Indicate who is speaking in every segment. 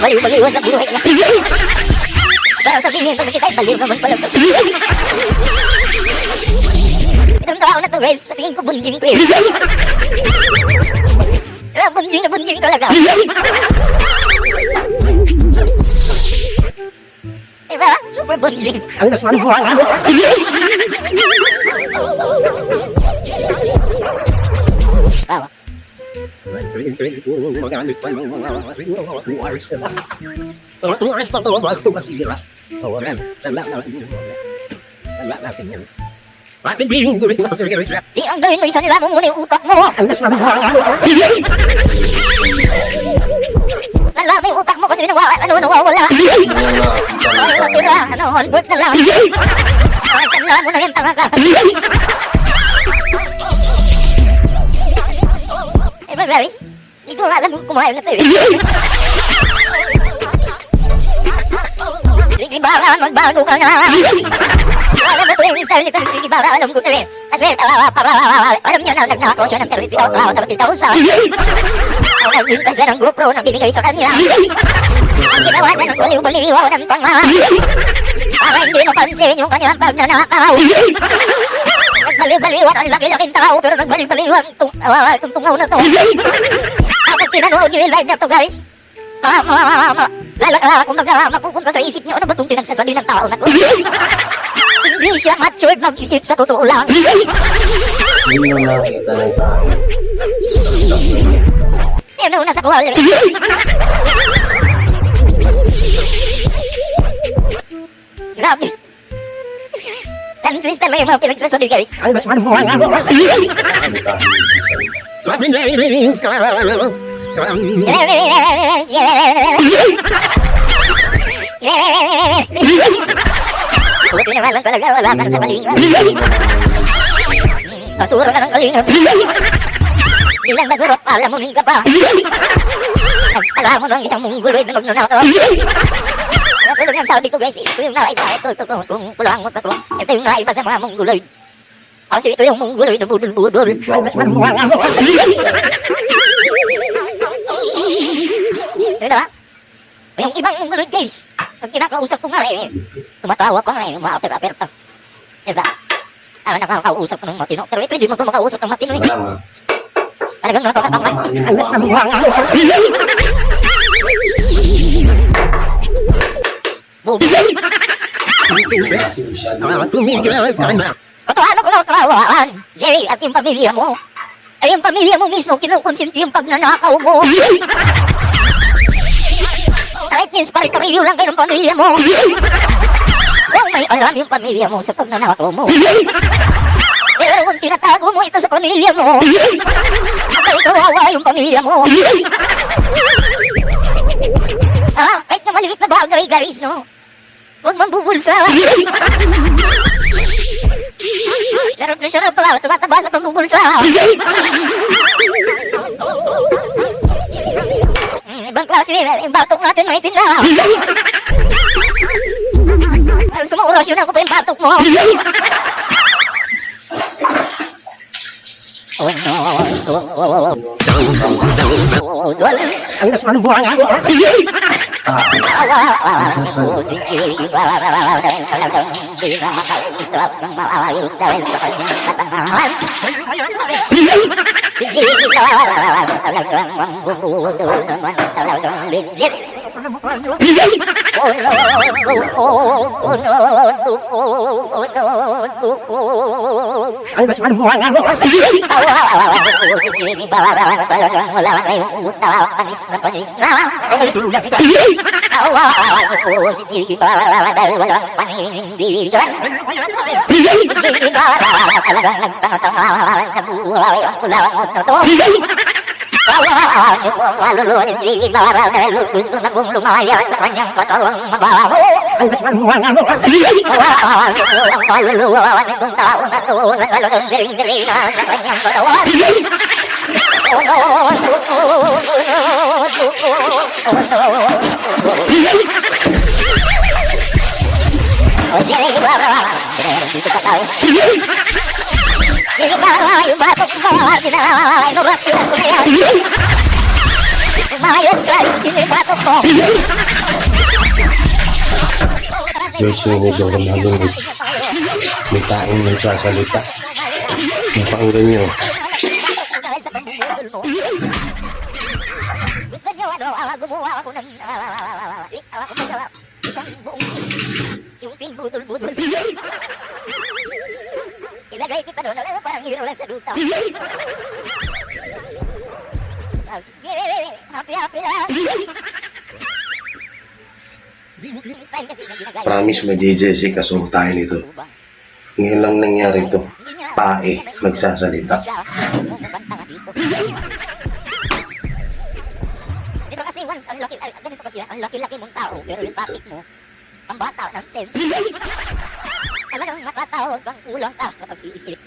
Speaker 1: Baliw-baliwan sa buhay niya. Pero sabihin pag nakita, baliw naman pala. Itong tao na to guys, sabihin ko bunjing ko eh. Bunjing na bunjing talaga. Diba? Super bunjing.
Speaker 2: Ang nasman buhay nga.
Speaker 1: Tama. Di ang gawin mo isa nila mo muna yung utak mo. Nalami yung utak mo kasi nawawala. Natira, 100 na lang. Sanla mo na yan, tanga ka. Eh ba guys, hindi ko alam kung kumain na tayo. Ligibara, magbago ka na. Alam mo ko yung style nito, ligibara, alam ko rin. Kasi alam niya na nagnako siya ng 30,000. Nagbintas siya ng GoPro na binigay sa kanya. Ang ginawa niya ng baliw-baliw ng tanga. Para hindi mapansin yung kanyang pagnanakaw. Nagbaliw-baliwan ang laki-laking tao pero nagbaliw-baliwan itong tungaw na to. Kapag pinanood nyo yung live na to guys, kumbaga mapupunta sa isip nyo, ano ba itong pinagsasabi ng tao na to? Hindi siya matured mag-isip sa totoo lang.
Speaker 2: Hindi mo nakita ng tao.
Speaker 1: Yan na sa kuwal. Grabe. Tansis talaga yung mga pinagsasabi guys.
Speaker 2: Ang nasman buhay nga.
Speaker 1: Buti naman lang talaga, wala ka sa kalinga. Basura ka ng kalinga. Di lang basura, palamunin ka pa. Nagtala mo ng isang mungguloid na magnanakaw. Tulad ng sabi ko guys, ito yung naiba. Ito, kung kulangot na to. Ito yung naiba sa mga mungguloid. Kasi ito yung mungguloid na budol-budol.
Speaker 2: Ang nasman buhay nga.
Speaker 1: Diba? Yung ibang mungguloid guys, pag kinakausap ko nga eh, tumatawa ko nga eh, ma-aper-aper pa. Diba? Nakakausap ko ng matino. Pero ito hindi mo ito makausap ng matino eh. Talagang nakakakakay.
Speaker 2: Ang nasman buhay nga.
Speaker 1: Bobi. Patuano ko ng kawaan, Jerry, at yung pamilya mo. Ay yung pamilya mo mismo, kinukonsinti yung pagnanakaw mo. Kahit inspire kariyo lang kayo ng pamilya mo. Kung may alam yung pamilya mo sa pagnanakaw mo. Pero kung tinatago mo ito sa pamilya mo, ay kawawa yung pamilya mo. Kahit na maliit na bagay guys, no? Huwag mong bubulsa. Sarap pala, tumataba sa pambubulsa. Ibang klase, yung batok natin may tinda. Gusto mo orasyonan ko pa yung batok mo.
Speaker 2: Ang nasman buhay nga. Ang nasman buhay nga.
Speaker 1: Gusto na kong lumaya sa kanyang katawang mabaho.
Speaker 2: Ang nasman buhay nga.
Speaker 1: Ang kaluluwa nitong tao na to, nagalagang diring-diri na sa kanyang katawan. Dito ka tayo. Yung batok mo, inorasyon ko na yan. Umayos ka, ayusin yung batok mo.
Speaker 3: Guys, nanonood ako nalunod. May taong nagsasalita. Napakinggan nyo.
Speaker 1: Gusto nyo ano, gumawa ako ng isang buong yung pinbudol-budol. Ilagay kita doon, parang hero lang sa duta. Happy lang.
Speaker 3: Promise mag-JJC kaso tayo nito. Ngayon lang nangyari ito. Tae, nagsasalita.
Speaker 1: Di ba kasi once ang laki, ganito kasi ang laki-laki mong tao, pero yung topic mo, ang bata ng sense. Talagang matatawag kang kulang ka sa pag-iisip.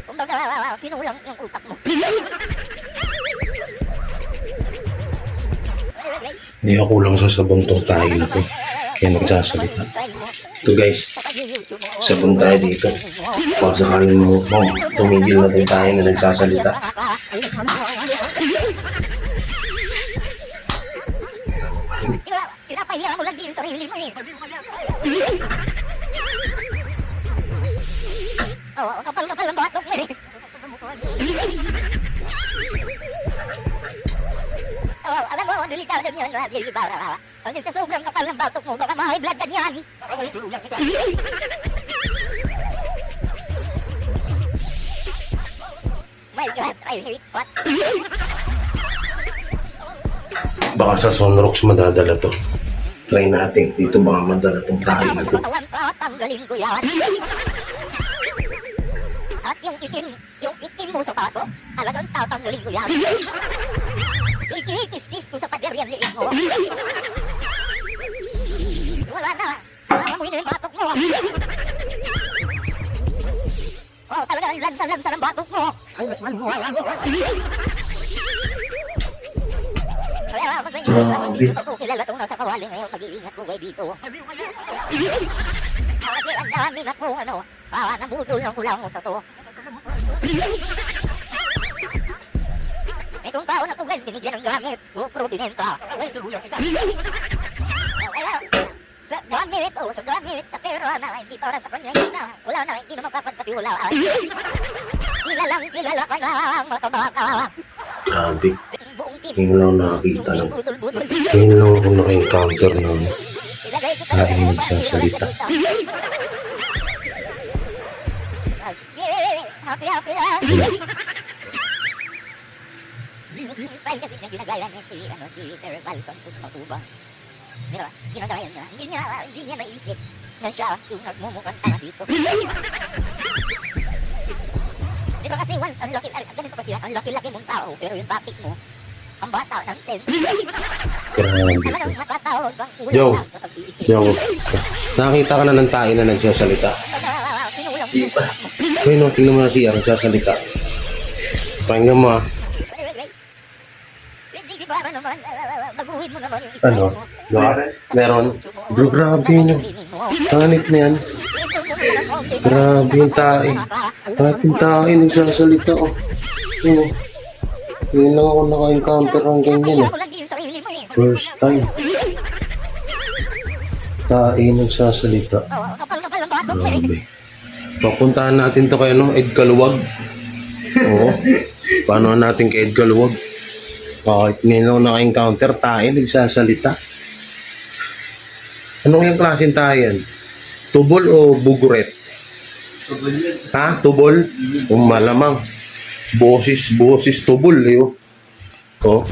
Speaker 1: Kumbaga, pinulang yung utak mo.
Speaker 3: Hindi ako kulang sa sabon tong tayo na to. Kaya nagsasalita. Ito guys, sabon tayo dito. Baka sakaling mo, tumigil na tong tayo na nagsasalita.
Speaker 1: Pinapahiya mo lang din yung sarili mo eh. Oo, kapal-kapal ang batok mo eh. Oo, alam mo, delikado yun, Jerry Barra. Pag sa sobrang kapal ng batok mo, baka ma-high blood ka niyan. My God, I hate what?
Speaker 3: Baka sa Sunrocks madadala to. Try natin. Dito baka madala tong tayo na to.
Speaker 1: Tanggalin ko yan. At yung itim mo sa bato, talagang tatanggalin ko yan. Ikikis-kis ko sa pader yan liit mo. Wala na. Amoy na yung batok mo. Oh, talagang lansa-lansa ng batok mo.
Speaker 2: Ay, mas maluwang ako.
Speaker 3: Grabe.
Speaker 1: Kilala itong nasa kawali ngayon, mag-iingat mo kayo dito. Kasi ang dami na po, nabudol ng kulang mo to. Itong tao na to guys, binigyan ng gamit. GoPro binenta. Sa gamit, sa pera na hindi para sa kanya, wala na, hindi na mapapagpatiwalaan. Kilala ka lang, matabaka.
Speaker 3: Grabe. Ngayon lang nakakita ng... Ngayon lang ako naka-encounter ng tayo nagsasalita.
Speaker 1: Happy lang. Style kasi niya ginagaya niya si Sir Val Santos Matuba. Diba? Ginagaya niya. Hindi niya naisip na siya yung nagmumukhang tanga dito. Diba kasi once ang laki, ganito kasi ang laki-laki mong tao, pero yung topic mo, ang bata ng sense.
Speaker 3: Grabe.
Speaker 1: Talagang matatawag kang kulang
Speaker 3: Yo.
Speaker 1: lang sa pag-iisip.
Speaker 3: Yo, nakakita ka na ng tayo na nagsasalita.
Speaker 1: Pinulang mo.
Speaker 3: Ngayon, no, tingnan mo na siya nagsasalita. Pakinggan mo ah.
Speaker 1: Di ba naman, baguhin mo naman yung style
Speaker 3: Ano?
Speaker 1: mo.
Speaker 3: Meron? Bro, grabe nyo. Tanit na yan. Grabe yung tae. Grabe yung tae nagsasalita oh. Yun, ngayon lang ako naka-encounter ng ganyan eh. First time. Tae nagsasalita. Grabe. Papuntahan natin to kay Ed Kaluwag. Oo. Paano natin kay Ed Kaluwag? Kahit ngayon lang ako naka-encounter, tae nagsasalita. Anong yung klaseng tae yan? Tubol o buguret? Ha? Tubol? Malamang. Boses tubol eh. Oh.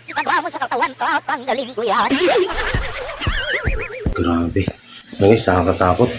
Speaker 1: Ipagawa mo sa katawan ka, tanggalin ko yan.
Speaker 3: Grabe. Ang isa, nakakatakot.